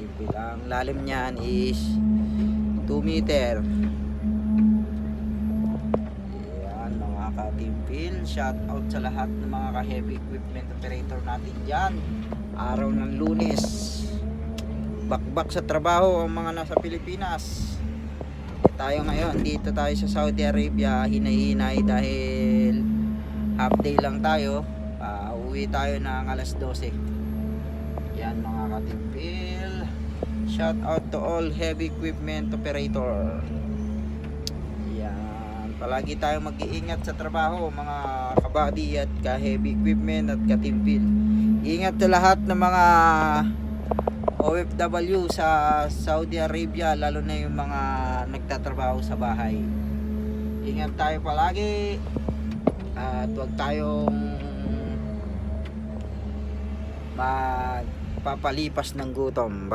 katimpil. Ang lalim niyan is 2 meter. Yan mga katimpil, shout out sa lahat ng mga ka-heavy equipment operator natin dyan. Araw ng Lunes, bakbak sa trabaho ang mga nasa Pilipinas. Tayo ngayon, dito tayo sa Saudi Arabia, hinay-hinay dahil half day lang tayo. Uwi tayo ng alas 12. Yan mga katimpil, shout out to all heavy equipment operator. Yan, palagi tayo mag-iingat sa trabaho mga kabady at ka-heavy equipment at katimpil. Ingat sa lahat ng mga OFW sa Saudi Arabia, lalo na yung mga nagtatrabaho sa bahay. Ingat tayo palagi at huwag tayong magpapalipas ng gutom.